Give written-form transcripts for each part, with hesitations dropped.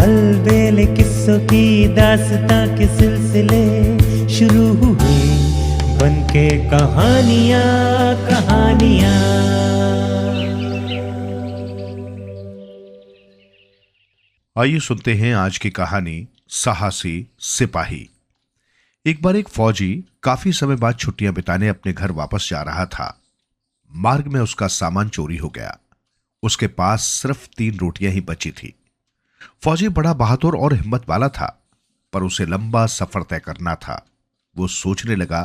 अलबेले किस्सों की दास्तां के सिलसिले शुरू हुए, बनके कहानियां कहानियां। आइए सुनते हैं आज की कहानी साहसी सिपाही। एक बार एक फौजी काफी समय बाद छुट्टियां बिताने अपने घर वापस जा रहा था। मार्ग में उसका सामान चोरी हो गया। उसके पास सिर्फ 3 रोटियां ही बची थी। फौजी बड़ा बहादुर और हिम्मत वाला था, पर उसे लंबा सफर तय करना था। वो सोचने लगा,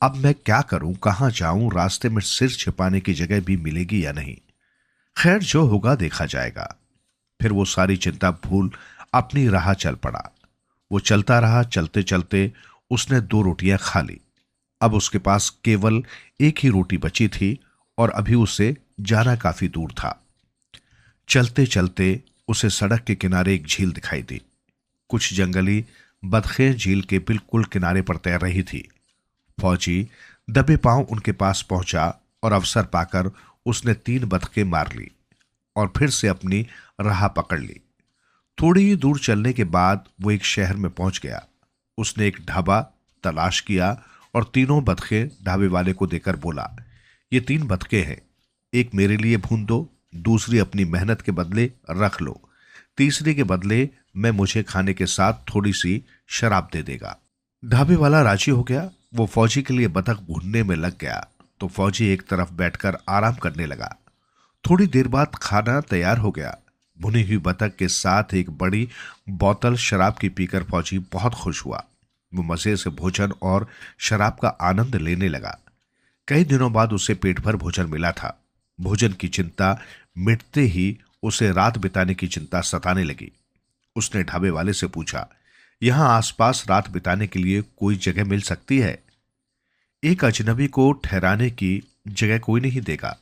अब मैं क्या करूं, कहां जाऊं, रास्ते में सिर छिपाने की जगह भी मिलेगी या नहीं। खैर, जो होगा देखा जाएगा। फिर वो सारी चिंता भूल अपनी राह चल पड़ा। वो चलता रहा। चलते चलते उसने 2 रोटियां खा ली। अब उसके पास केवल एक ही रोटी बची थी और अभी उसे जाना काफी दूर था। चलते चलते उसे सड़क के किनारे एक झील दिखाई दी। कुछ जंगली बतखें झील के बिल्कुल किनारे पर तैर रही थी। फौजी दबे पांव उनके पास पहुंचा और अवसर पाकर उसने 3 बतखें मार ली और फिर से अपनी राह पकड़ ली। थोड़ी ही दूर चलने के बाद वो एक शहर में पहुंच गया। उसने एक ढाबा तलाश किया और तीनों बतखें ढाबे वाले को देकर बोला, ये 3 बतखें हैं, एक मेरे लिए भून दो, दूसरी अपनी मेहनत के बदले रख लो, तीसरी के बदले मैं मुझे खाने के साथ थोड़ी सी शराब दे देगा। ढाबे वाला राजी हो गया। वो फौजी के लिए बतख भूनने में लग गया तो फौजी एक तरफ बैठकर आराम करने लगा। थोड़ी देर बाद खाना तैयार हो गया। भुनी हुई बतख के साथ एक बड़ी बोतल शराब की पीकर फौजी बहुत खुश हुआ। वो मजे से भोजन और शराब का आनंद लेने लगा। कई दिनों बाद उसे पेट भर भोजन मिला था। भोजन की चिंता मिटते ही उसे रात बिताने की चिंता सताने लगी। उसने ढाबे वाले से पूछा, यहां आसपास रात बिताने के लिए कोई जगह मिल सकती है? एक अजनबी को ठहराने की जगह कोई नहीं देगा।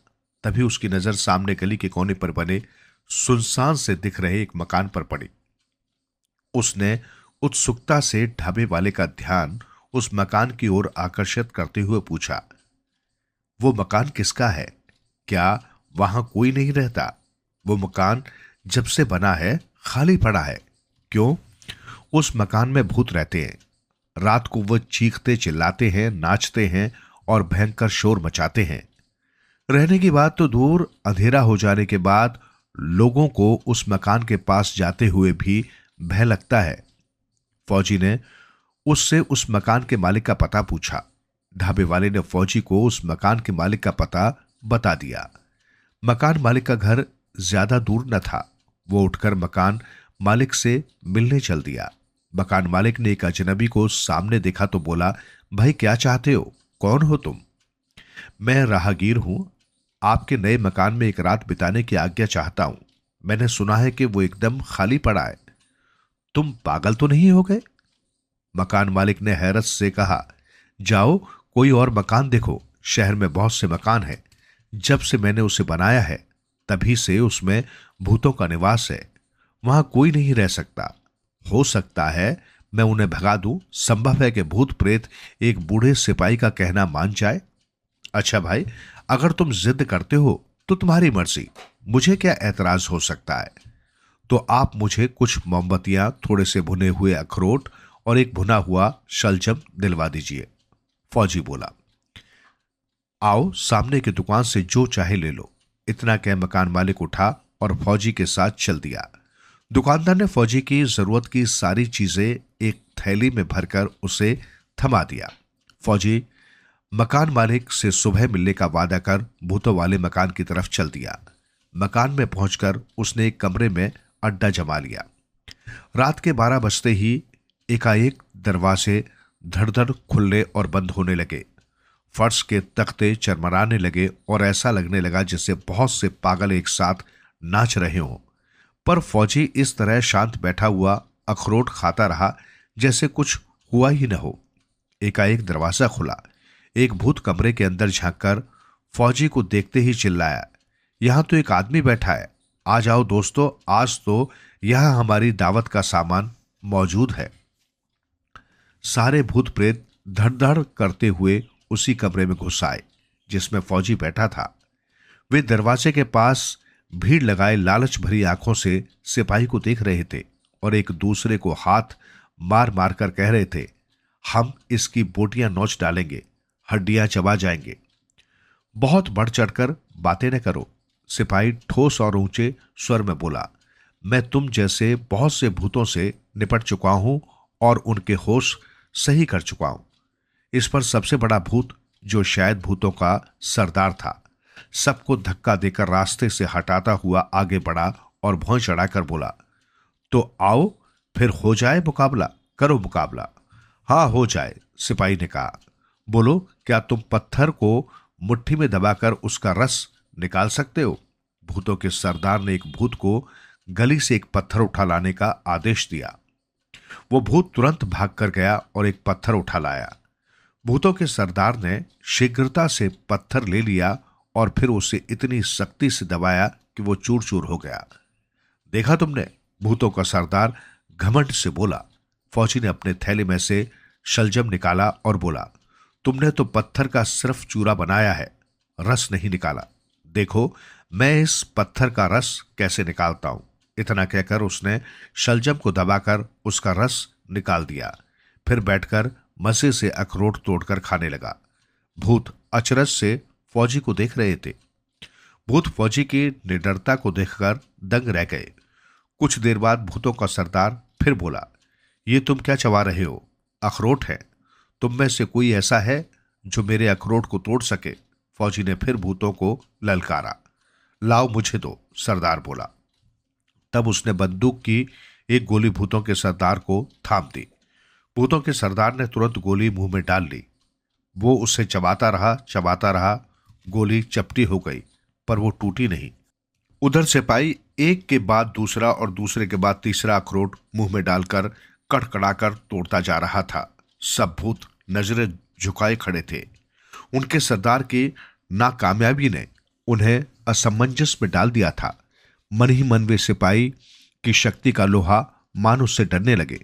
तभी उसकी नजर सामने गली के कोने पर बने सुनसान से दिख रहे एक मकान पर पड़ी। उसने उत्सुकता से ढाबे वाले का ध्यान उस मकान की ओर आकर्षित करते हुए पूछा, वो मकान किसका है? क्या वहां कोई नहीं रहता? वो मकान जब से बना है खाली पड़ा है। क्यों? उस मकान में भूत रहते हैं। रात को वो चीखते चिल्लाते हैं, नाचते हैं और भयंकर शोर मचाते हैं। रहने की बात तो दूर, अंधेरा हो जाने के बाद लोगों को उस मकान के पास जाते हुए भी भय लगता है। फौजी ने उससे उस मकान के मालिक का पता पूछा। ढाबे वाले ने फौजी को उस मकान के मालिक का पता बता दिया। मकान मालिक का घर ज्यादा दूर न था। वो उठकर मकान मालिक से मिलने चल दिया। मकान मालिक ने एक अजनबी को सामने देखा तो बोला, भाई क्या चाहते हो? कौन हो तुम? मैं राहगीर हूं। आपके नए मकान में एक रात बिताने की आज्ञा चाहता हूं। मैंने सुना है कि वो एकदम खाली पड़ा है। तुम पागल तो नहीं हो गए? मकान मालिक ने हैरत से कहा, जाओ कोई और मकान देखो। शहर में बहुत से मकान हैं। जब से मैंने उसे बनाया है तभी से उसमें भूतों का निवास है। वहां कोई नहीं रह सकता। हो सकता है मैं उन्हें भगा दूं। संभव है कि भूत प्रेत एक बूढ़े सिपाही का कहना मान जाए। अच्छा भाई, अगर तुम जिद करते हो तो तुम्हारी मर्जी, मुझे क्या एतराज हो सकता है। तो आप मुझे कुछ मोमबत्तियां, थोड़े से भुने हुए अखरोट और एक भुना हुआ शलजम दिलवा दीजिए। फौजी बोला, आओ सामने की दुकान से जो चाहे ले लो। इतना कह मकान मालिक उठा और फौजी के साथ चल दिया। दुकानदार ने फौजी की जरूरत की सारी चीजें एक थैली में भरकर उसे थमा दिया। फौजी मकान मालिक से सुबह मिलने का वादा कर भूतों वाले मकान की तरफ चल दिया। मकान में पहुंचकर उसने एक कमरे में अड्डा जमा लिया। रात के 12 बजते ही एकाएक दरवाजे धड़-धड़ खुलने और बंद होने लगे। फर्श के तख्ते चरमराने लगे और ऐसा लगने लगा जैसे बहुत से पागल एक साथ नाच रहे हों। पर फौजी इस तरह शांत बैठा हुआ अखरोट खाता रहा जैसे कुछ हुआ ही न हो। एकाएक दरवाजा खुला। एक भूत कमरे के अंदर झांककर फौजी को देखते ही चिल्लाया, यहां तो एक आदमी बैठा है। आ जाओ दोस्तों, आज तो यहां हमारी दावत का सामान मौजूद है। सारे भूत प्रेत धड़-धड़ करते हुए उसी कमरे में घुस आए जिसमें फौजी बैठा था। वे दरवाजे के पास भीड़ लगाए लालच भरी आंखों से सिपाही को देख रहे थे और एक दूसरे को हाथ मार मार कर कह रहे थे, हम इसकी बोटियां नोच डालेंगे, हड्डियां चबा जाएंगे। बहुत बढ़ चढ़कर बातें न करो, सिपाही ठोस और ऊंचे स्वर में बोला। मैं तुम जैसे बहुत से भूतों से निपट चुका हूं और उनके होश सही कर चुका हूं। इस पर सबसे बड़ा भूत, जो शायद भूतों का सरदार था, सबको धक्का देकर रास्ते से हटाता हुआ आगे बढ़ा और भौं चढ़ाकर बोला, तो आओ फिर हो जाए मुकाबला, करो मुकाबला। हाँ हो जाए, सिपाही ने कहा। बोलो, क्या तुम पत्थर को मुट्ठी में दबाकर उसका रस निकाल सकते हो? भूतों के सरदार ने एक भूत को गली से एक पत्थर उठा लाने का आदेश दिया। वो भूत तुरंत भागकर गया और एक पत्थर उठा लाया। भूतों के सरदार ने शीघ्रता से पत्थर ले लिया और फिर उसे इतनी सख्ती से दबाया कि वो चूर चूर हो गया। देखा तुमने? भूतों का सरदार घमंड से बोला। फौजी ने अपने थैले में से शलजम निकाला और बोला, तुमने तो पत्थर का सिर्फ चूरा बनाया है, रस नहीं निकाला। देखो मैं इस पत्थर का रस कैसे निकालता हूं। इतना कहकर उसने शलजम को दबाकर उसका रस निकाल दिया। फिर बैठकर मजे से अखरोट तोड़कर खाने लगा। भूत अचरज से फौजी को देख रहे थे। भूत फौजी की निडरता को देखकर दंग रह गए। कुछ देर बाद भूतों का सरदार फिर बोला, ये तुम क्या चबा रहे हो? अखरोट है। तुम में से कोई ऐसा है जो मेरे अखरोट को तोड़ सके? फौजी ने फिर भूतों को ललकारा। लाओ मुझे दो, सरदार बोला। तब उसने बंदूक की एक गोली भूतों के सरदार को थाम दी। भूतों के सरदार ने तुरंत गोली मुंह में डाल ली। वो उसे चबाता रहा। गोली चपटी हो गई, पर वो टूटी नहीं। उधर सिपाही एक के बाद दूसरा और दूसरे के बाद तीसरा अखरोट मुंह में डालकर कड़कड़ाकर तोड़ता जा रहा था। सब भूत नजरें झुकाए खड़े थे। उनके सरदार की नाकामयाबी ने उन्हें असमंजस में डाल दिया था। मन ही मन वे सिपाही की शक्ति का लोहा मान उससे डरने लगे।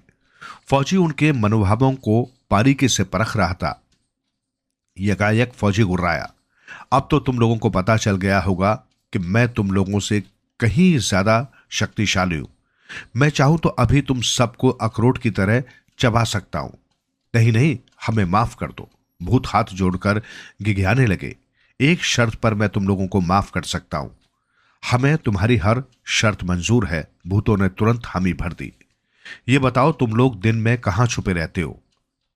फौजी उनके मनोभावों को बारीकी से परख रहा था। यकायक फौजी गुर्राया, अब तो तुम लोगों को पता चल गया होगा कि मैं तुम लोगों से कहीं ज्यादा शक्तिशाली हूं। मैं चाहूं तो अभी तुम सबको अखरोट की तरह चबा सकता हूं। नहीं, हमें माफ कर दो। भूत हाथ जोड़कर गिघियाने लगे। एक शर्त पर मैं तुम लोगों को माफ कर सकता हूं। हमें तुम्हारी हर शर्त मंजूर है। भूतों ने तुरंत हामी भर दी। ये बताओ, तुम लोग दिन में कहां छुपे रहते हो?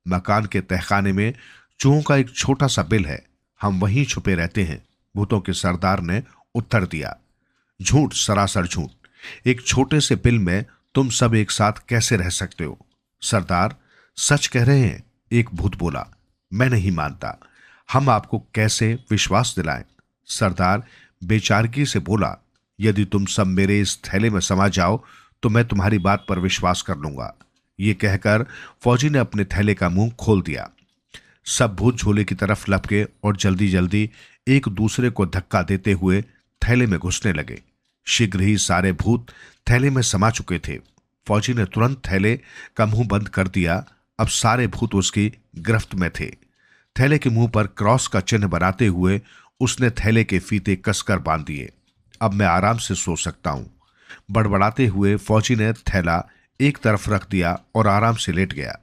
मकान के तहखाने में चूहों का एक छोटा सा बिल है, हम वहीं छुपे रहते हैं। भूतों के सरदार ने उत्तर दिया। झूठ, सरासर झूठ। एक छोटे से बिल में तुम सब एक साथ कैसे रह सकते हो? सरदार सच कह रहे हैं, एक भूत बोला। मैं नहीं मानता, हम आपको कैसे विश्वास दिलाएं? सरदार बेचारगी से बोला, यदि तुम सब मेरे इस थैले में समा जाओ तो मैं तुम्हारी बात पर विश्वास कर लूंगा। ये कहकर फौजी ने अपने थैले का मुंह खोल दिया। सब भूत झोले की तरफ लपके और जल्दी जल्दी एक दूसरे को धक्का देते हुए थैले में घुसने लगे। शीघ्र ही सारे भूत थैले में समा चुके थे। फौजी ने तुरंत थैले का मुंह बंद कर दिया। अब सारे भूत उसकी गिरफ्त में थे। थैले के मुंह पर क्रॉस का चिन्ह बनाते हुए उसने थैले के फीते कसकर बांध दिए। अब मैं आराम से सो सकता हूं। बड़बड़ाते हुए फौजी ने थैला एक तरफ रख दिया और आराम से लेट गया।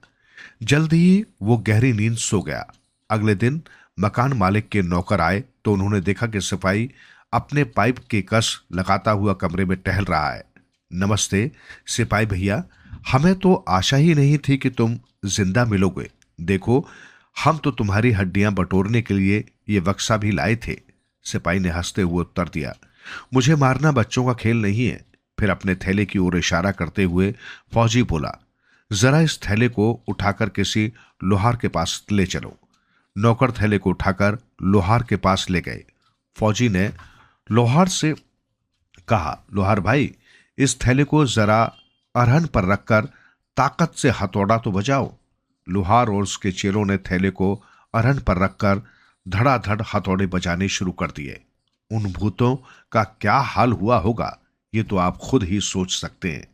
जल्दी ही वो गहरी नींद सो गया। अगले दिन मकान मालिक के नौकर आए तो उन्होंने देखा कि सिपाही अपने पाइप के कस लगाता हुआ कमरे में टहल रहा है। नमस्ते सिपाही भैया, हमें तो आशा ही नहीं थी कि तुम जिंदा मिलोगे। देखो, हम तो तुम्हारी हड्डियां बटोरने के लिए ये बक्सा भी लाए थे। सिपाही ने हंसते हुए उत्तर दिया, मुझे मारना बच्चों का खेल नहीं है। फिर अपने थैले की ओर इशारा करते हुए फौजी बोला, जरा इस थैले को उठाकर किसी लोहार के पास ले चलो। नौकर थैले को उठाकर लोहार के पास ले गए। फौजी ने लोहार से कहा, लोहार भाई, इस थैले को जरा अरहन पर रखकर ताकत से हथौड़ा तो बजाओ। लोहार और उसके चेलों ने थैले को अरहन पर रखकर धड़ाधड़ हथौड़े बजाने शुरू कर दिए। उन भूतों का क्या हाल हुआ होगा, ये तो आप खुद ही सोच सकते हैं।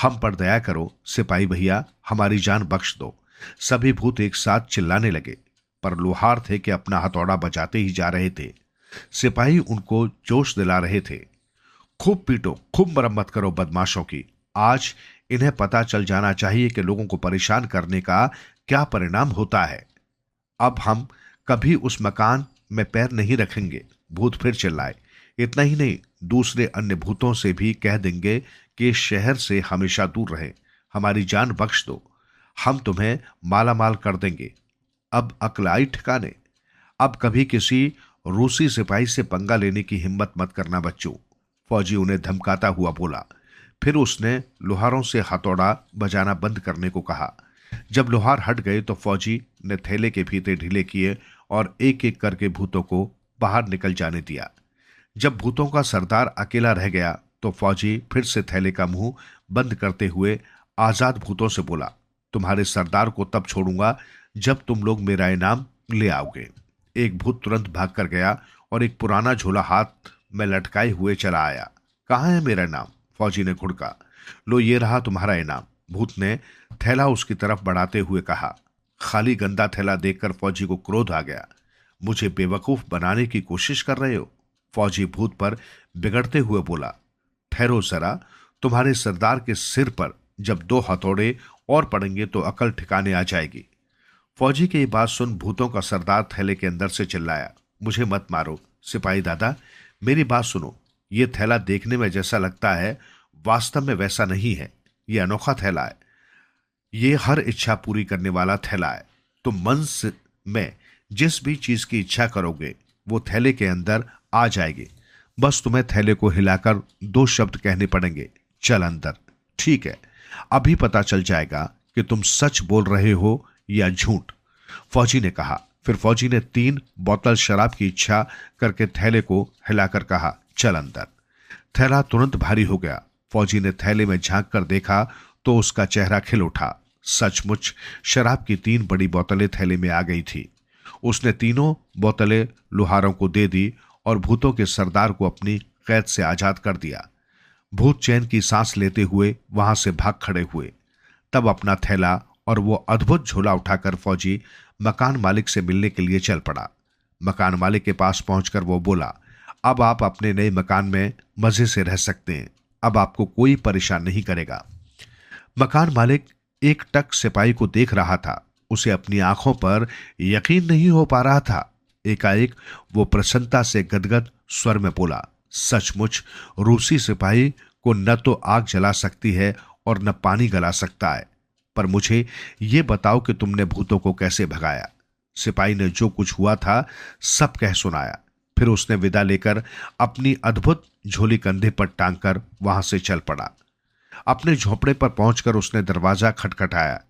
हम पर दया करो सिपाही भैया, हमारी जान बख्श दो। सभी भूत एक साथ चिल्लाने लगे, पर लोहार थे कि अपना हथौड़ा बजाते ही जा रहे थे। सिपाही उनको जोश दिला रहे थे। खूब पीटो, खूब मरम्मत करो बदमाशों की। आज इन्हें पता चल जाना चाहिए कि लोगों को परेशान करने का क्या परिणाम होता है। अब हम कभी उस मकान में पैर नहीं रखेंगे। भूत फिर चिल्लाए। इतना ही नहीं, दूसरे अन्य भूतों से भी कह देंगे कि इस शहर से हमेशा दूर रहे, हमारी जान बख्श दो, हम तुम्हें माला माल कर देंगे। अब अक्ल आई ठिकाने। अब कभी किसी रूसी सिपाही से पंगा लेने की हिम्मत मत करना बच्चों, फौजी उन्हें धमकाता हुआ बोला। फिर उसने लोहारों से हथौड़ा बजाना बंद करने को कहा। जब लोहार हट गए तो फौजी ने थैले के फीते ढीले किए और एक एक करके भूतों को बाहर निकल जाने दिया। जब भूतों का सरदार अकेला रह गया तो फौजी फिर से थैले का मुंह बंद करते हुए आजाद भूतों से बोला, तुम्हारे सरदार को तब छोड़ूंगा जब तुम लोग मेरा इनाम ले आओगे। एक भूत तुरंत भाग कर गया और एक पुराना झोला हाथ में लटकाए हुए चला आया। कहाँ है मेरा इनाम? फौजी ने घुड़का। लो, ये रहा तुम्हारा इनाम, भूत ने थैला उसकी तरफ बढ़ाते हुए कहा। खाली गंदा थैला देखकर फौजी को क्रोध आ गया। मुझे बेवकूफ बनाने की कोशिश कर रहे हो? फौजी भूत पर बिगड़ते हुए बोला। ठहरो जरा, तुम्हारे सरदार के सिर पर जब 2 हथौड़े और पड़ेंगे तो अकल ठिकाने आ जाएगी। फौजी की बात सुन भूतों का सरदार थैले के अंदर से चिल्लाया, मुझे मत मारो सिपाही दादा, मेरी बात सुनो। ये थैला देखने में जैसा लगता है वास्तव में वैसा नहीं है। ये अनोखा थैला है, ये हर इच्छा पूरी करने वाला थैला है। तुम मन में जिस भी चीज की इच्छा करोगे वो थैले के अंदर आ जाएगी। बस तुम्हें थैले को हिलाकर 2 शब्द कहने पड़ेंगे, चल अंदर। ठीक है, अभी पता चल जाएगा कि तुम सच बोल रहे हो या झूठ, फौजी ने कहा। फिर फौजी ने 3 बोतल शराब की इच्छा करके थैले को हिलाकर कहा, चल अंदर। थैला तुरंत भारी हो गया। फौजी ने थैले में झांक कर देखा तो उसका चेहरा खिल उठा। सचमुच शराब की 3 बड़ी बोतलें थैले में आ गई थी। उसने तीनों बोतलें लोहारों को दे दी और भूतों के सरदार को अपनी कैद से आजाद कर दिया। भूत चैन की सांस लेते हुए वहां से भाग खड़े हुए। तब अपना थैला और वो अद्भुत झोला उठाकर फौजी मकान मालिक से मिलने के लिए चल पड़ा। मकान मालिक के पास पहुंचकर वो बोला, अब आप अपने नए मकान में मजे से रह सकते हैं, अब आपको कोई परेशान नहीं करेगा। मकान मालिक एक टक सिपाही को देख रहा था। उसे अपनी आंखों पर यकीन नहीं हो पा रहा था। एकाएक वो प्रसन्नता से गदगद स्वर में बोला, सचमुच रूसी सिपाही को न तो आग जला सकती है और न पानी गला सकता है, पर मुझे ये बताओ कि तुमने भूतों को कैसे भगाया। सिपाही ने जो कुछ हुआ था सब कह सुनाया। फिर उसने विदा लेकर अपनी अद्भुत झोली कंधे पर टांगकर वहां से चल पड़ा। अपने झोपड़े पर पहुंचकर उसने दरवाजा खटखटाया।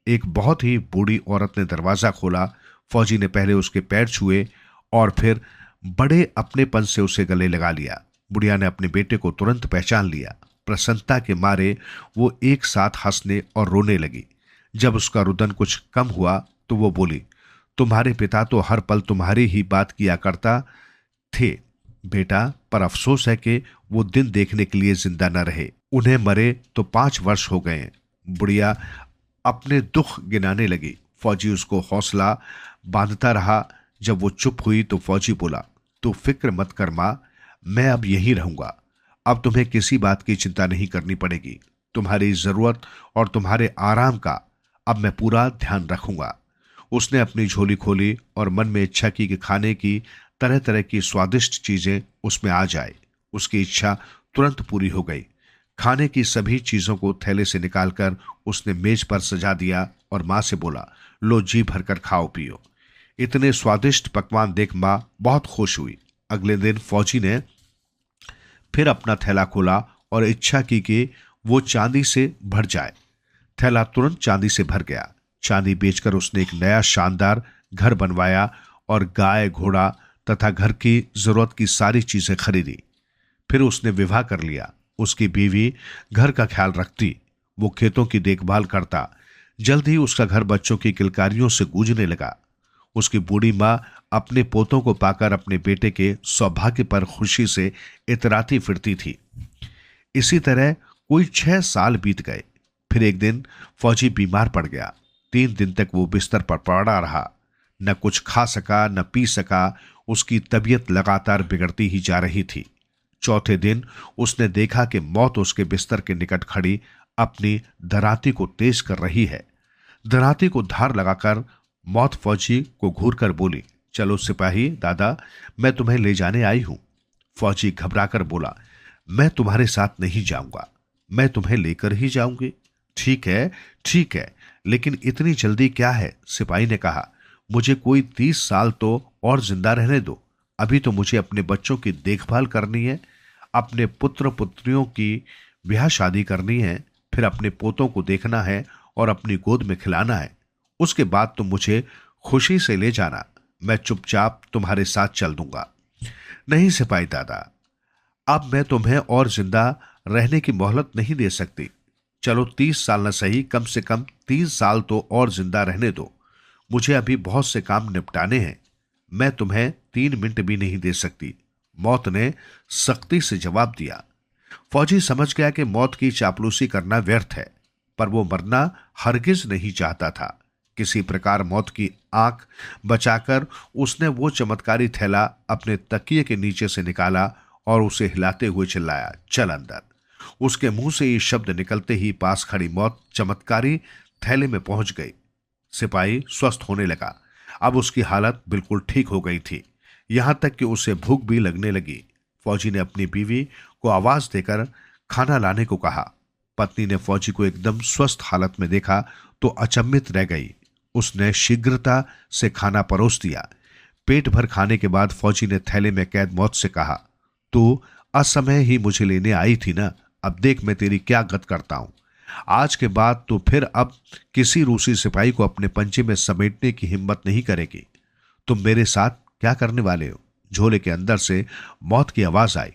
एक बहुत ही बूढ़ी औरत ने दरवाजा खोला। फौजी ने पहले उसके पैर छुए और फिर बड़े अपनेपन से उसे गले लगा लिया। बुढ़िया ने अपने बेटे को तुरंत पहचान लिया। प्रसन्नता के मारे वो एक साथ हंसने और रोने लगी। जब उसका रुदन कुछ कम हुआ तो वो बोली, तुम्हारे पिता तो हर पल तुम्हारी ही बात किया करता थे बेटा, पर अफसोस है कि वो दिन देखने के लिए जिंदा न रहे। उन्हें मरे तो 5 वर्ष हो गए। बुढ़िया अपने दुख गिनाने लगी। फौजी उसको हौसला बांधता रहा। जब वो चुप हुई तो फौजी बोला, तू फिक्र मत कर मां, मैं अब यहीं रहूंगा। अब तुम्हें किसी बात की चिंता नहीं करनी पड़ेगी। तुम्हारी जरूरत और तुम्हारे आराम का अब मैं पूरा ध्यान रखूंगा। उसने अपनी झोली खोली और मन में इच्छा की कि खाने की तरह तरह की स्वादिष्ट चीजें उसमें आ जाए। उसकी इच्छा तुरंत पूरी हो गई। खाने की सभी चीजों को थैले से निकालकर उसने मेज पर सजा दिया और मां से बोला, लो जी भरकर खाओ पियो। इतने स्वादिष्ट पकवान देख मां बहुत खुश हुई। अगले दिन फौजी ने फिर अपना थैला खोला और इच्छा की कि वो चांदी से भर जाए। थैला तुरंत चांदी से भर गया। चांदी बेचकर उसने एक नया शानदार घर बनवाया और गाय, घोड़ा तथा घर की जरूरत की सारी चीजें खरीदी। फिर उसने विवाह कर लिया। उसकी बीवी घर का ख्याल रखती, वो खेतों की देखभाल करता। जल्द ही उसका घर बच्चों की किलकारियों से गूंजने लगा। उसकी बूढ़ी मां अपने पोतों को पाकर अपने बेटे के सौभाग्य पर खुशी से इतराती फिरती थी। इसी तरह कोई 6 साल बीत गए। फिर एक दिन फौजी बीमार पड़ गया। 3 दिन तक वो बिस्तर पर पड़ा रहा। न कुछ खा सका न पी सका। उसकी तबीयत लगातार बिगड़ती ही जा रही थी। चौथे दिन उसने देखा कि मौत उसके बिस्तर के निकट खड़ी अपनी दराती को तेज कर रही है। दराती को धार लगाकर मौत फौजी को घूर कर बोली, चलो सिपाही दादा, मैं तुम्हें ले जाने आई हूं। फौजी घबराकर बोला, मैं तुम्हारे साथ नहीं जाऊंगा, मैं तुम्हें लेकर ही जाऊंगी। ठीक है, ठीक है, लेकिन इतनी जल्दी क्या है? सिपाही ने कहा, मुझे कोई 30 साल तो और जिंदा रहने दो। अभी तो मुझे अपने बच्चों की देखभाल करनी है, अपने पुत्र पुत्रियों की ब्याह शादी करनी है, फिर अपने पोतों को देखना है और अपनी गोद में खिलाना है। उसके बाद तुम मुझे खुशी से ले जाना, मैं चुपचाप तुम्हारे साथ चल दूंगा। नहीं सिपाही दादा, अब मैं तुम्हें और जिंदा रहने की मोहलत नहीं दे सकती। चलो 30 साल न सही, कम से कम 30 साल तो और जिंदा रहने दो। मुझे अभी बहुत से काम निपटाने हैं, मैं तुम्हें 3 मिनट भी नहीं दे सकती। मौत ने सख्ती से जवाब दिया। फौजी समझ गया कि मौत की चापलूसी करना व्यर्थ है, पर वो मरना हरगिज नहीं चाहता था। किसी प्रकार मौत की आंख बचाकर उसने वो चमत्कारी थैला अपने तकिए के नीचे से निकाला और उसे हिलाते हुए चिल्लाया, चल अंदर। उसके मुंह से ये शब्द निकलते ही पास खड़ी मौत चमत्कारी थैले में पहुंच गई। सिपाही स्वस्थ होने लगा। अब उसकी हालत बिल्कुल ठीक हो गई थी, यहां तक कि उसे भूख भी लगने लगी। फौजी ने अपनी बीवी को आवाज देकर खाना लाने को कहा। पत्नी ने फौजी को एकदम स्वस्थ हालत में देखा तो अचंभित रह गई। उसने शीघ्रता से खाना परोस दिया। पेट भर खाने के बाद फौजी ने थैले में कैद मौत से कहा, तू असमय ही मुझे लेने आई थी ना, अब देख मैं तेरी क्या गत करता हूं। आज के बाद तो फिर अब किसी रूसी सिपाही को अपने पंजे में समेटने की हिम्मत नहीं करेगी। तुम मेरे साथ क्या करने वाले हो? झोले के अंदर से मौत की आवाज आई,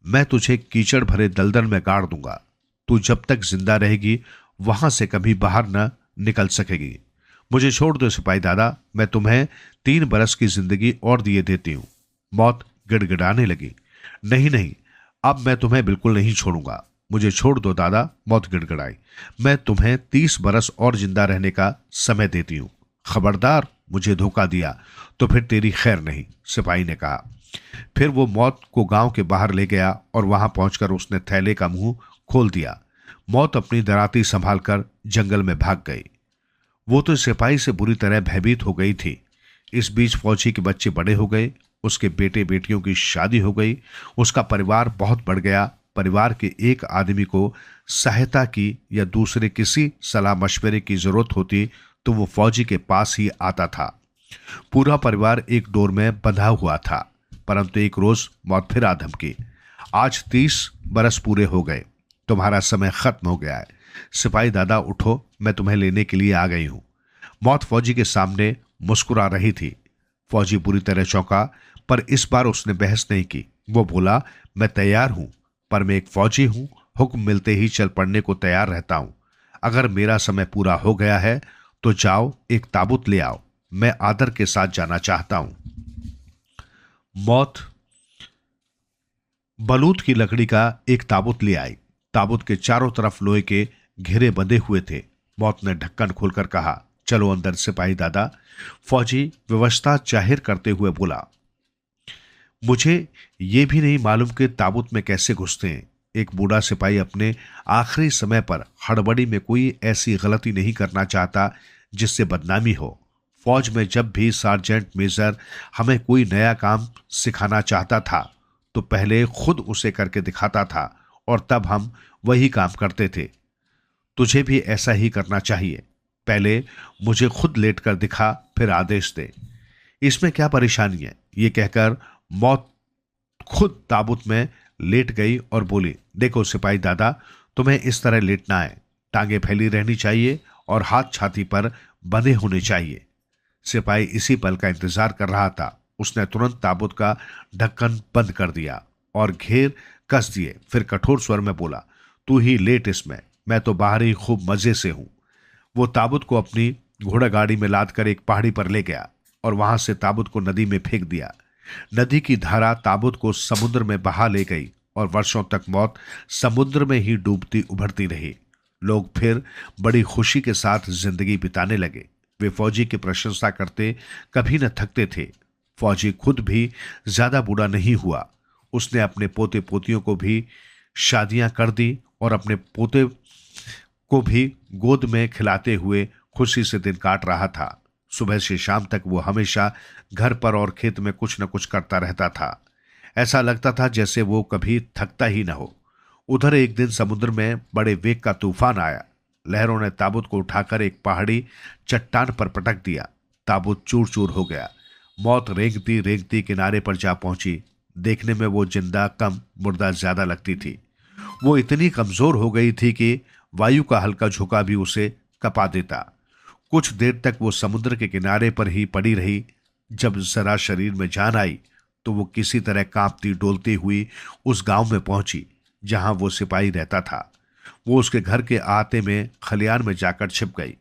मैं तुझे कीचड़ भरे दलदल में गाड़ दूंगा। तू जब तक जिंदा रहेगी वहां से कभी बाहर न निकल सकेगी। मुझे छोड़ दो सिपाही दादा, मैं तुम्हें 3 बरस की जिंदगी और दिए देती हूं। मौत गिड़गिड़ाने लगी, नहीं नहीं, अब मैं तुम्हें बिल्कुल नहीं छोड़ूंगा, मुझे छोड़ दो दादा। मौत गिड़गिड़ाई, मैं तुम्हें 30 बरस और जिंदा रहने का समय देती हूं। खबरदार मुझे धोखा दिया तो फिर तेरी खैर नहीं, सिपाही ने कहा। फिर वो मौत को गांव के बाहर ले गया और वहां पहुंचकर उसने थैले का मुंह खोल दिया। मौत अपनी दराती संभालकर जंगल में भाग गई। वो तो सिपाही से बुरी तरह भयभीत हो गई थी। इस बीच फौजी के बच्चे बड़े हो गए, उसके बेटे बेटियों की शादी हो गई, उसका परिवार बहुत बढ़ गया। परिवार के एक आदमी को सहायता की या दूसरे किसी सलाह मशवरे की जरूरत होती तो वो फौजी के पास ही आता था। पूरा परिवार एक डोर में बंधा हुआ था। परंतु एक रोज मौत फिर आ धमकी, आज 30 बरस पूरे हो गए, तुम्हारा समय खत्म हो गया है। सिपाही दादा उठो, मैं तुम्हें लेने के लिए आ गई हूं। मौत फौजी के सामने मुस्कुरा रही थी। फौजी बुरी तरह चौंका, पर इस बार उसने बहस नहीं की। वो बोला, मैं तैयार हूं, पर मैं एक फौजी हूं, हुक्म मिलते ही चल पड़ने को तैयार रहता हूं। अगर मेरा समय पूरा हो गया है तो जाओ एक ताबूत ले आओ, मैं आदर के साथ जाना चाहता हूं। मौत बलूत की लकड़ी का एक ताबूत ले आई। ताबूत के चारों तरफ लोहे के घेरे बंधे हुए थे। मौत ने ढक्कन खोलकर कहा, चलो अंदर सिपाही दादा। फौजी व्यवस्था जाहिर करते हुए बोला, मुझे ये भी नहीं मालूम कि ताबूत में कैसे घुसते हैं। एक बूढ़ा सिपाही अपने आखिरी समय पर हड़बड़ी में कोई ऐसी गलती नहीं करना चाहता जिससे बदनामी हो। फौज में जब भी सार्जेंट मेजर हमें कोई नया काम सिखाना चाहता था तो पहले खुद उसे करके दिखाता था और तब हम वही काम करते थे। तुझे भी ऐसा ही करना चाहिए, पहले मुझे खुद लेट कर दिखा, फिर आदेश दे। इसमें क्या परेशानी है? ये कहकर मौत खुद ताबूत में लेट गई और बोली, देखो सिपाही दादा, तुम्हें इस तरह लेटना है, टांगे फैली रहनी चाहिए और हाथ छाती पर बंधे होने चाहिए। सिपाही इसी पल का इंतजार कर रहा था। उसने तुरंत ताबूत का ढक्कन बंद कर दिया और घेर कस दिए। फिर कठोर स्वर में बोला, तू ही लेट इसमें, मैं तो बाहर ही खूब मजे से हूं। वो ताबूत को अपनी घोड़ा गाड़ी में लाद कर एक पहाड़ी पर ले गया और वहां से ताबूत को नदी में फेंक दिया। नदी की धारा ताबूत को समुद्र में बहा ले गई और वर्षों तक मौत समुद्र में ही डूबती उभरती रही। लोग फिर बड़ी खुशी के साथ जिंदगी बिताने लगे। वे फौजी की प्रशंसा करते कभी न थकते थे। फौजी खुद भी ज्यादा बूढ़ा नहीं हुआ। उसने अपने पोते पोतियों को भी शादियां कर दी और अपने पोते को भी गोद में खिलाते हुए खुशी से दिन काट रहा था। सुबह से शाम तक वो हमेशा घर पर और खेत में कुछ न कुछ करता रहता था। ऐसा लगता था जैसे वो कभी थकता ही न हो। उधर एक दिन समुद्र में बड़े वेग का तूफान आया। लहरों ने ताबूत को उठाकर एक पहाड़ी चट्टान पर पटक दिया। ताबूत चूर चूर हो गया। मौत रेंगती रेंगती किनारे पर जा पहुंची। देखने में वो जिंदा कम, मुर्दा ज्यादा लगती थी। वो इतनी कमजोर हो गई थी कि वायु का हल्का झोंका भी उसे कपा देता। कुछ देर तक वो समुद्र के किनारे पर ही पड़ी रही। जब जरा शरीर में जान आई तो वो किसी तरह कांपती डोलती हुई उस गांव में पहुंची जहां वो सिपाही रहता था। वो उसके घर के आते में खलियान में जाकर छिप गई।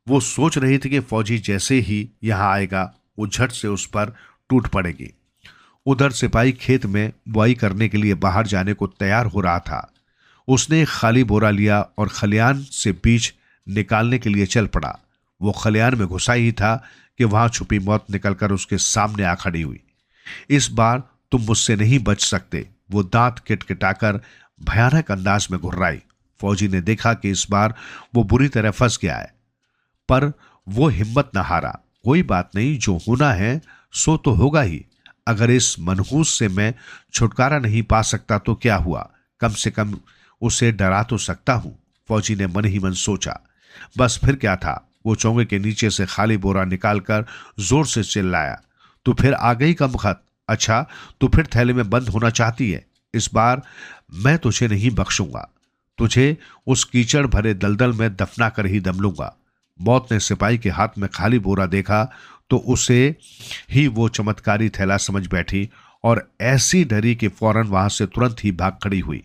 वो सोच रही थी कि फौजी जैसे ही यहां आएगा वो झट से उस पर टूट पड़ेगी। उधर सिपाही खेत में बुआई करने के लिए बाहर जाने को तैयार हो रहा था। उसने एक खाली बोरा लिया और खलियान से बीज निकालने के लिए चल पड़ा। वो खलियान में घुसा ही था कि वहां छुपी मौत निकलकर उसके सामने आ खड़ी हुई। इस बार तुम मुझसे नहीं बच सकते, वो दांत किटकिटाकर भयानक अंदाज में घुर्राई। फौजी ने देखा कि इस बार वो बुरी तरह फंस गया है, पर वो हिम्मत न हारा। कोई बात नहीं, जो होना है सो तो होगा ही। अगर इस मनहूस से मैं छुटकारा नहीं पा सकता तो क्या हुआ, कम से कम उसे डरा तो सकता हूं। फौजी ने मन ही मन सोचा। बस फिर क्या था, वो चोंगे के नीचे से खाली बोरा निकालकर जोर से चिल्लाया, तो फिर आ गई कमबख्त। अच्छा, तो फिर थैले में बंद होना चाहती है। इस बार मैं तुझे नहीं बख्शूंगा। तुझे उस कीचड़ भरे दलदल में दफना कर ही दम लूंगा। मौत ने सिपाही के हाथ में खाली बोरा देखा तो उसे ही वो चमत्कारी थैला समझ बैठी और ऐसी डरी कि फौरन वहां से तुरंत ही भाग खड़ी हुई।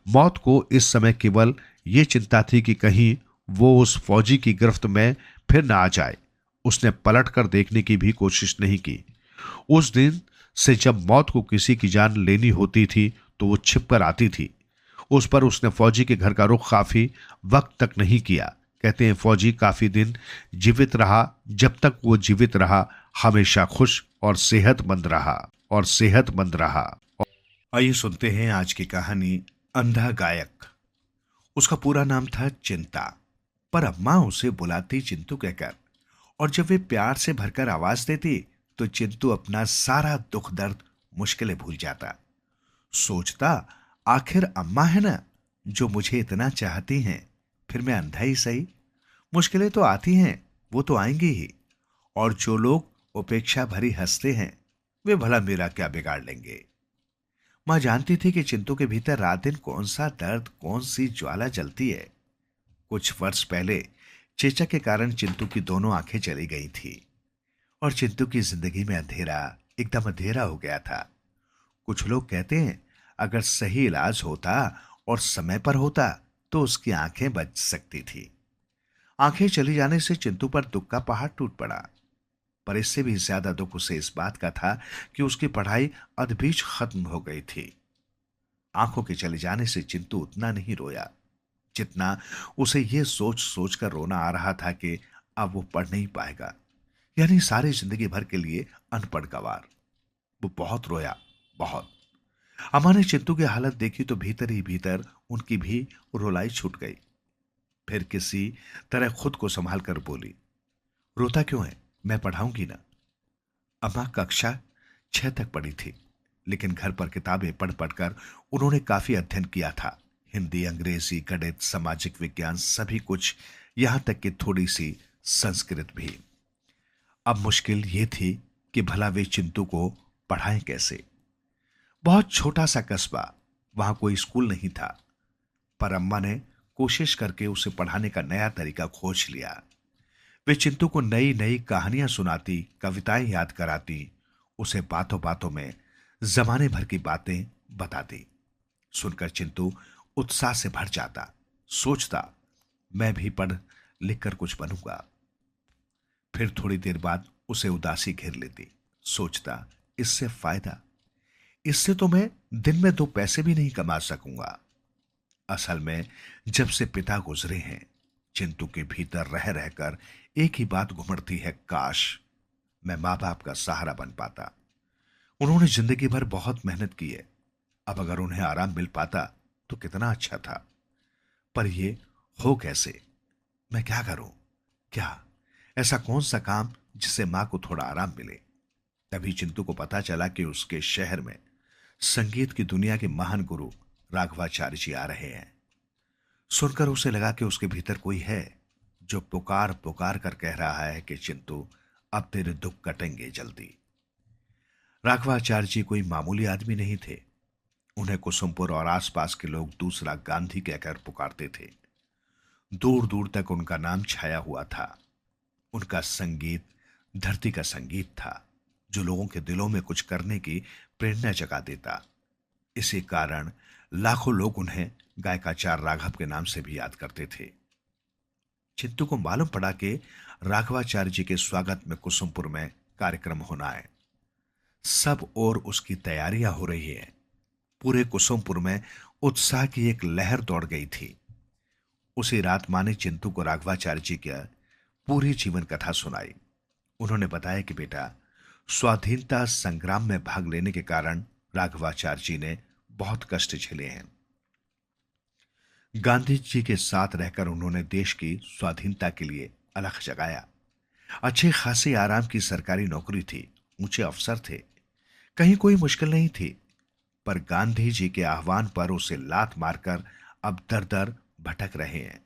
मौत को इस समय केवल ये चिंता थी कि कहीं वो उस फौजी की गिरफ्त में फिर न आ जाए। उसने पलट कर देखने की भी कोशिश नहीं की। उस दिन से जब मौत को किसी की जान लेनी होती थी तो वो छिप कर आती थी। उस पर उसने फौजी के घर का रुख काफी वक्त तक नहीं किया। कहते हैं फौजी काफी दिन जीवित रहा। जब तक वो जीवित रहा हमेशा खुश और सेहतमंद रहा। आइए सुनते हैं आज की कहानी अंधा गायक। उसका पूरा नाम था चिंता, पर अम्मा उसे बुलाती चिंटू कहकर, और जब वे प्यार से भरकर आवाज देती तो चिंटू अपना सारा दुख दर्द मुश्किलें भूल जाता। सोचता, आखिर अम्मा है ना जो मुझे इतना चाहती हैं, फिर मैं अंधा ही सही। मुश्किलें तो आती हैं, वो तो आएंगी ही, और जो लोग उपेक्षा भरी हंसते हैं वे भला मेरा क्या बिगाड़ लेंगे। मां जानती थी कि चिंटू के भीतर रात दिन कौन सा दर्द, कौन सी ज्वाला जलती है। कुछ वर्ष पहले चेचक के कारण चिंटू की दोनों आंखें चली गई थी और चिंटू की जिंदगी में अंधेरा, एकदम अंधेरा हो गया था। कुछ लोग कहते हैं अगर सही इलाज होता और समय पर होता तो उसकी आंखें बच सकती थी। आंखें चली जाने से चिंटू पर दुख का पहाड़ टूट पड़ा, पर इससे भी ज्यादा दुख उसे इस बात का था कि उसकी पढ़ाई अधबीच खत्म हो गई थी। आंखों के चले जाने से चिंटू उतना नहीं रोया जितना उसे यह सोच सोच कर रोना आ रहा था कि अब वो पढ़ नहीं पाएगा, यानी सारी जिंदगी भर के लिए अनपढ़ गवार। वो बहुत रोया, बहुत। अम्मा ने चिंटू की हालत देखी तो भीतर ही भीतर उनकी भी रुलाई छूट गई। फिर किसी तरह खुद को संभाल कर बोली, रोता क्यों है, मैं पढ़ाऊंगी ना। अम्मा कक्षा 6 तक पढ़ी थी, लेकिन घर पर किताबें पढ़ पढ़कर उन्होंने काफी अध्ययन किया था। हिंदी, अंग्रेजी, गणित, सामाजिक विज्ञान, सभी कुछ, यहां तक कि थोड़ी सी संस्कृत भी। अब मुश्किल ये थी कि भला वे चिंटू को पढ़ाएं कैसे। बहुत छोटा सा कस्बा, वहां कोई स्कूल नहीं था, पर अम्मा ने कोशिश करके उसे पढ़ाने का नया तरीका खोज लिया। वे चिंटू को नई नई कहानियां सुनाती, कविताएं याद कराती, उसे बातों बातों में जमाने भर की बातें बताती। सुनकर चिंटू उत्साह से भर जाता, सोचता मैं भी पढ़ लिख कर कुछ बनूंगा। फिर थोड़ी देर बाद उसे उदासी घेर लेती, सोचता इससे फायदा, इससे तो मैं दिन में 2 पैसे भी नहीं कमा सकूंगा। असल में जब से पिता गुजरे हैं चिंटू के भीतर रह रहकर एक ही बात घुमड़ती है, काश मैं मां बाप का सहारा बन पाता। उन्होंने जिंदगी भर बहुत मेहनत की है, अब अगर उन्हें आराम मिल पाता तो कितना अच्छा था। पर ये हो कैसे? मैं क्या करूं? क्या ऐसा कौन सा काम जिससे मां को थोड़ा आराम मिले? तभी चिंतू को पता चला कि उसके शहर में संगीत की दुनिया के महान गुरु राघवाचार्य जी आ रहे हैं। सुनकर उसे लगा कि उसके भीतर कोई है जो पुकार पुकार कर कह रहा है कि चिंतू, अब तेरे दुख कटेंगे जल्दी। राघवाचार्य जी कोई मामूली आदमी नहीं थे। उन्हें कुसुमपुर और आसपास के लोग दूसरा गांधी कहकर पुकारते थे। दूर दूर तक उनका नाम छाया हुआ था। उनका संगीत धरती का संगीत था, जो लोगों के दिलों में कुछ करने की प्रेरणा जगा देता। इसी कारण लाखों लोग उन्हें गायकाचार्य राघव के नाम से भी याद करते थे। चिंतू को मालूम पड़ा कि राघवाचार्य जी के स्वागत में कुसुमपुर में कार्यक्रम होना है। सब और उसकी तैयारियां हो रही है। पूरे कुसुमपुर में उत्साह की एक लहर दौड़ गई थी। उसी रात मां ने चिंतू को राघवाचार्य जी की पूरी जीवन कथा सुनाई। उन्होंने बताया कि बेटा, स्वाधीनता संग्राम में भाग लेने के कारण राघवाचार्य जी ने बहुत कष्ट झेले हैं। गांधी जी के साथ रहकर उन्होंने देश की स्वाधीनता के लिए अलख जगाया। अच्छे खासी आराम की सरकारी नौकरी थी, ऊंचे अफसर थे, कहीं कोई मुश्किल नहीं थी। पर गांधी जी के आह्वान पर उसे लात मारकर अब दर दर भटक रहे हैं।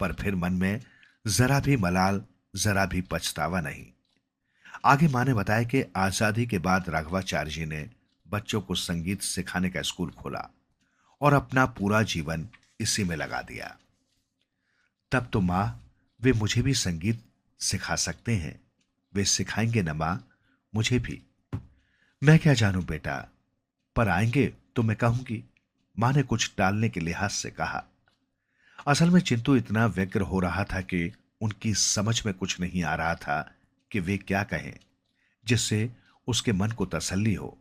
पर फिर मन में जरा भी मलाल, जरा भी पछतावा नहीं। आगे मां ने बताया कि आजादी के बाद राघवाचार्य जी ने बच्चों को संगीत सिखाने का स्कूल खोला और अपना पूरा जीवन इसी में लगा दिया। तब तो मां, वे मुझे भी संगीत सिखा सकते हैं। वे सिखाएंगे ना मां, मुझे भी? मैं क्या जानूं बेटा, पर आएंगे तो मैं कहूंगी, मां ने कुछ टालने के लिहाज से कहा। असल में चिंतू इतना व्यग्र हो रहा था कि उनकी समझ में कुछ नहीं आ रहा था कि वे क्या कहें जिससे उसके मन को तसल्ली हो।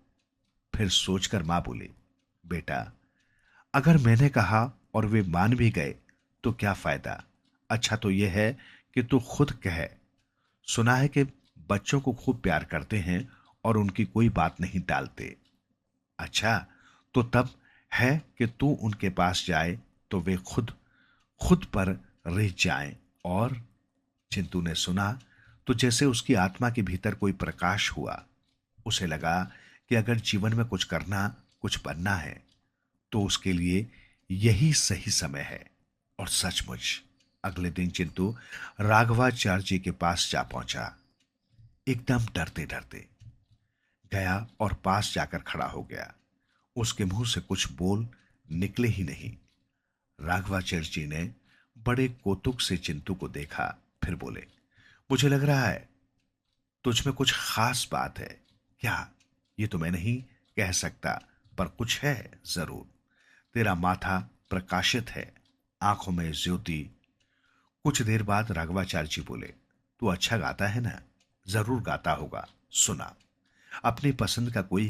फिर सोचकर मां बोली, बेटा, अगर मैंने कहा और वे मान भी गए तो क्या फायदा? अच्छा तो यह है कि तू खुद कहे। सुना है कि बच्चों को खूब प्यार करते हैं और उनकी कोई बात नहीं टालते। अच्छा, तो तब है कि तू उनके पास जाए तो वे खुद खुद पर रिझ जाएं। और चिंतू ने सुना तो जैसे उसकी आत्मा के भीतर कोई प्रकाश हुआ। उसे लगा कि अगर जीवन में कुछ करना, कुछ बनना है तो उसके लिए यही सही समय है। और सचमुच अगले दिन चिंतू राघवाचार्य जी के पास जा पहुंचा। एकदम डरते डरते गया और पास जाकर खड़ा हो गया। उसके मुंह से कुछ बोल निकले ही नहीं। राघवाचार्य जी ने बड़े कौतुक से चिंतू को देखा, फिर बोले, मुझे लग रहा है तुझ में कुछ खास बात है। क्या? ये तो मैं नहीं कह सकता, पर कुछ है जरूर। तेरा माथा प्रकाशित है, आंखों में ज्योति। कुछ देर बाद राघवाचार्य जी बोले, तू अच्छा गाता है ना? जरूर गाता होगा, सुना। अपनी पसंद का कोई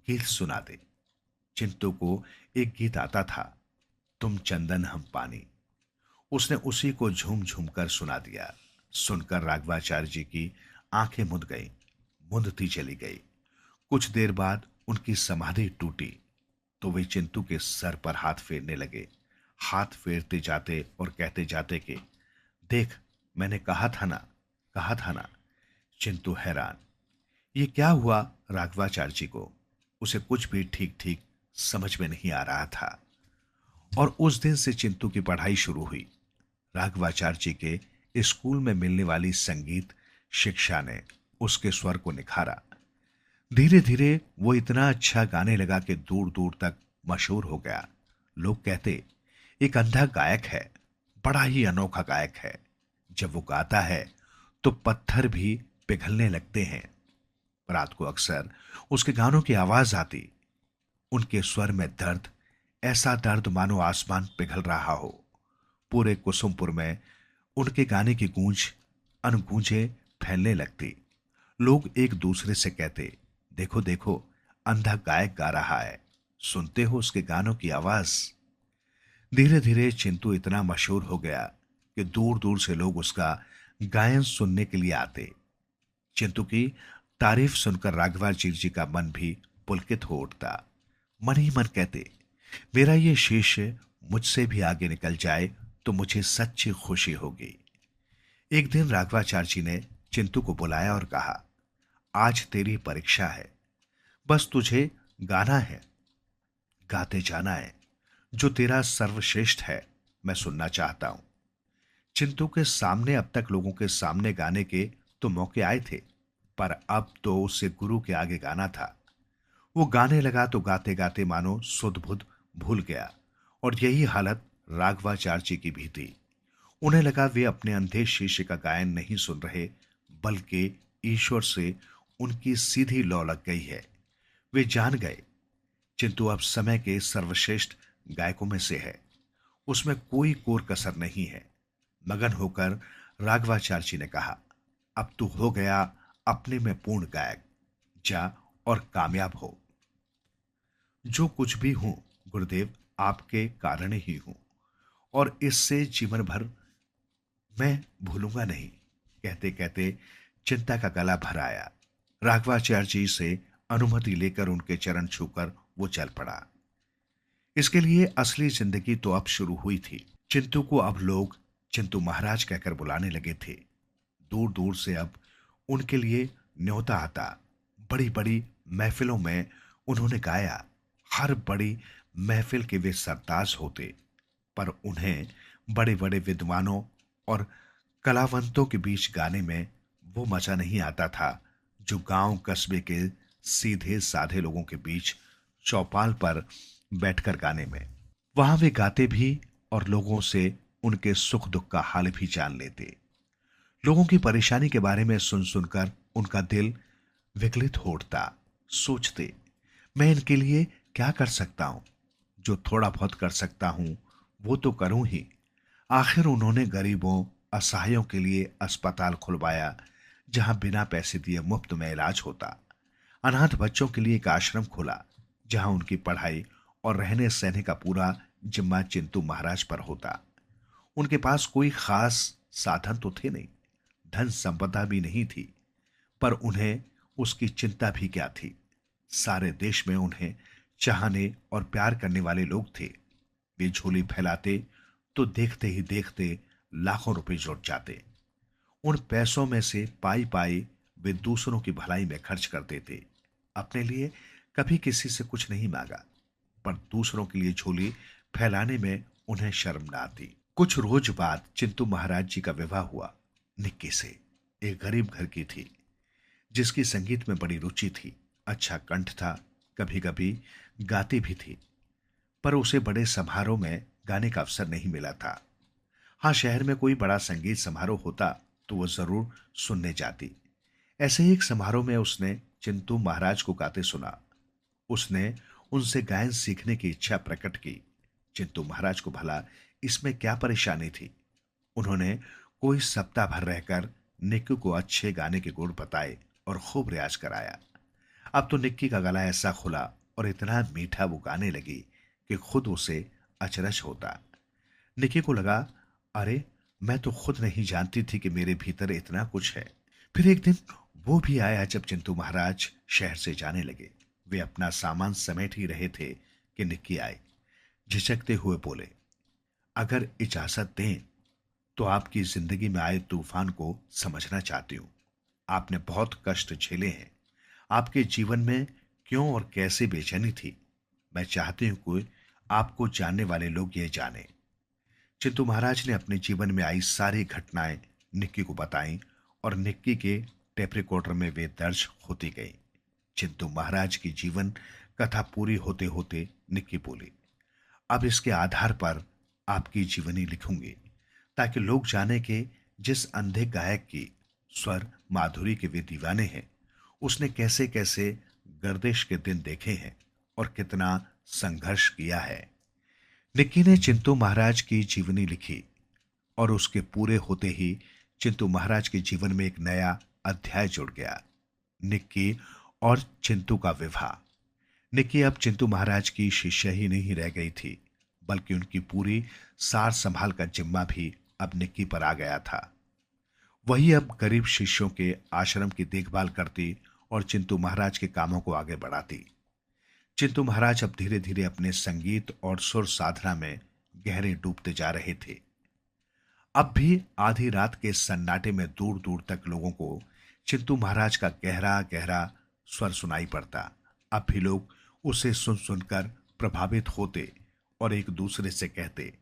गीत सुना दे। चिंतू को एक गीत आता था, तुम चंदन हम पानी। उसने उसी को झूम झूम कर सुना दिया। सुनकर राघवाचार्य जी की आंखें मुंद गई, मुंदती चली गई। कुछ देर बाद उनकी समाधि टूटी तो वे चिंतू के सर पर हाथ फेरने लगे। हाथ फेरते जाते और कहते जाते कि देख, मैंने कहा था ना, कहा था ना। चिंतू हैरान, ये क्या हुआ राघवाचार्य जी को? उसे कुछ भी ठीक ठीक समझ में नहीं आ रहा था। और उस दिन से चिंतू की पढ़ाई शुरू हुई। राघवाचार्य जी के स्कूल में मिलने वाली संगीत शिक्षा ने उसके स्वर को निखारा। धीरे धीरे वो इतना अच्छा गाने लगा कि दूर दूर तक मशहूर हो गया। लोग कहते, एक अंधा गायक है, बड़ा ही अनोखा गायक है। जब वो गाता है तो पत्थर भी पिघलने लगते हैं। रात को अक्सर उसके गानों की आवाज आती। उनके स्वर में दर्द, ऐसा दर्द मानो आसमान पिघल रहा हो। पूरे कुसुमपुर में उनके गाने की गूंज अनगूंजे फैलने लगती। लोग एक दूसरे से कहते, देखो देखो, अंधा गायक गा रहा है, सुनते हो उसके गानों की आवाज। धीरे धीरे चिंतू इतना मशहूर हो गया कि दूर दूर से लोग उसका गायन सुनने के लिए आते। चिंतू की तारीफ सुनकर राघवाचार्य जी का मन भी पुलकित हो उठता। मन ही मन कहते, मेरा ये शिष्य मुझसे भी आगे निकल जाए तो मुझे सच्ची खुशी होगी। एक दिन राघवाचार्य जी ने चिंटू को बुलाया और कहा, आज तेरी परीक्षा है, बस तुझे गाना है, गाते जाना है। जो तेरा सर्वश्रेष्ठ है मैं सुनना चाहता हूं। चिंटू के सामने अब तक लोगों के सामने गाने के तो मौके आए थे, पर अब तो उसे गुरु के आगे गाना था। वो गाने लगा तो गाते गाते मानो सुध बुध भूल गया, और यही हालत राघवाचार्य जी की भी थी। उन्हें लगा वे अपने अंधे शिष्य का गायन नहीं सुन रहे, बल्कि ईश्वर से उनकी सीधी लौ लग गई है। वे जान गए चिंटू अब समय के सर्वश्रेष्ठ गायकों में से है, उसमें कोई कोर कसर नहीं है। मगन होकर राघवाचार्य जी ने कहा, अब तू हो गया अपने में पूर्ण गायक, जा और कामयाब हो। जो कुछ भी हूं गुरुदेव आपके कारण ही हूं, और इससे जीवन भर मैं भूलूंगा नहीं। कहते कहते चिंता का गला भर आया। राघवाचार्य जी से अनुमति लेकर उनके चरण छूकर वो चल पड़ा। इसके लिए असली जिंदगी तो अब शुरू हुई थी। चिंटू को अब लोग चिंटू महाराज कहकर बुलाने लगे थे। दूर दूर से अब उनके लिए न्योता आता। बड़ी बड़ी महफिलों में उन्होंने गाया। हर बड़ी महफिल के वे सरताज होते, पर उन्हें बड़े बड़े विद्वानों और कलावंतों के बीच गाने में वो मजा नहीं आता था जो गांव कस्बे के सीधे साधे लोगों के बीच चौपाल पर बैठकर गाने में। वहां वे गाते भी और लोगों से उनके सुख दुख का हाल भी जान लेते। लोगों की परेशानी के बारे में सुन सुनकर उनका दिल विकलित हो उठता। सोचते, मैं इनके लिए क्या कर सकता हूं? जो थोड़ा बहुत कर सकता हूं वो तो करूं ही। आखिर उन्होंने गरीबों असहायों के लिए अस्पताल खुलवाया जहां बिना पैसे दिए मुफ्त में इलाज होता। अनाथ बच्चों के लिए एक आश्रम खोला जहां उनकी पढ़ाई और रहने सहने का पूरा जिम्मा चिंटू महाराज पर होता। उनके पास कोई खास साधन तो थे नहीं, धन संपदा भी नहीं थी, पर उन्हें उसकी चिंता भी क्या थी। सारे देश में उन्हें चाहने और प्यार करने वाले लोग थे। वे झोली फैलाते तो देखते ही देखते लाखों रुपए जुट जाते। उन पैसों में से पाई पाई वे दूसरों की भलाई में खर्च करते थे। अपने लिए कभी किसी से कुछ नहीं मांगा, पर दूसरों के लिए झोली फैलाने में उन्हें शर्म न आती। कुछ रोज बाद चिंटू महाराज जी का विवाह हुआ निक्की से। एक गरीब घर की थी जिसकी संगीत में बड़ी रुचि थी, अच्छा कंठ था, कभी कभी गाती भी थी, पर उसे बड़े समारोह में गाने का अवसर नहीं मिला था। हाँ, शहर में कोई बड़ा संगीत समारोह होता तो वो जरूर सुनने जाती। ऐसे ही एक समारोह में उसने चिंटू महाराज को गाते सुना। उसने उनसे गायन सीखने की इच्छा प्रकट की। चिंटू महाराज को भला इसमें क्या परेशानी थी। उन्होंने कोई सप्ताह भर रहकर निक्की को अच्छे गाने के गुण बताए और खूब रियाज कराया। अब तो निक्की का गला ऐसा खुला और इतना मीठा वो गाने लगी कि खुद उसे अचरज होता। निक्की को लगा, अरे मैं तो खुद नहीं जानती थी कि मेरे भीतर इतना कुछ है। फिर एक दिन वो भी आया जब चिंटू महाराज शहर से जाने लगे। वे अपना सामान समेट ही रहे थे कि निक्की आए। झिझकते हुए बोले, अगर इजाजत दें तो आपकी जिंदगी में आए तूफान को समझना चाहती हूं। आपने बहुत कष्ट झेले हैं। आपके जीवन में क्यों और कैसे बेचैनी थी, मैं चाहती हूं कि आपको जानने वाले लोग ये जाने। चिंटू महाराज ने अपने जीवन में आई सारी घटनाएं निक्की को बताई और निक्की के टेप रिकॉर्डर में वे दर्ज होती गई। चिंटू महाराज की जीवन कथा पूरी होते होते निक्की बोली, अब इसके आधार पर आपकी जीवनी लिखूंगी ताकि लोग जाने कि जिस अंधे गायक की स्वर माधुरी के वे दीवाने हैं, उसने कैसे कैसे गर्दिश के दिन देखे हैं और कितना संघर्ष किया है। निक्की ने चिंटू महाराज की जीवनी लिखी और उसके पूरे होते ही चिंटू महाराज के जीवन में एक नया अध्याय जुड़ गया, निक्की और चिंटू का विवाह। निक्की अब चिंटू महाराज की शिष्य ही नहीं रह गई थी, बल्कि उनकी पूरी सार संभाल का जिम्मा भी अब निक्की पर आ गया था। वही अब गरीब शिष्यों के आश्रम की देखभाल करती और चिंटू महाराज के कामों को आगे बढ़ाती। चिंटू महाराज अब धीरे धीरे अपने संगीत और सुर साधना में गहरे डूबते जा रहे थे। अब भी आधी रात के सन्नाटे में दूर दूर तक लोगों को चिंटू महाराज का गहरा गहरा स्वर सुनाई पड़ता। अब भी लोग उसे सुन सुनकर प्रभावित होते और एक दूसरे से कहते,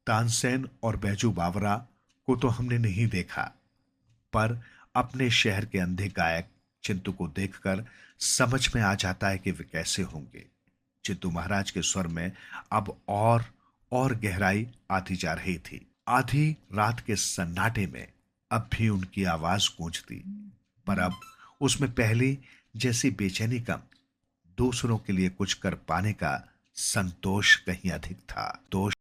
तानसेन और बैजू बावरा को तो हमने नहीं देखा, पर अपने शहर के अंधे गायक चिंटू को देखकर समझ में आ जाता है कि वे कैसे होंगे। चिंटू महाराज के स्वर में अब और गहराई आती जा रही थी। आधी रात के सन्नाटे में अब भी उनकी आवाज गूंजती, पर अब उसमें पहली जैसी बेचैनी कम, दूसरों के लिए कुछ कर पाने का संतोष कहीं अधिक था। दोष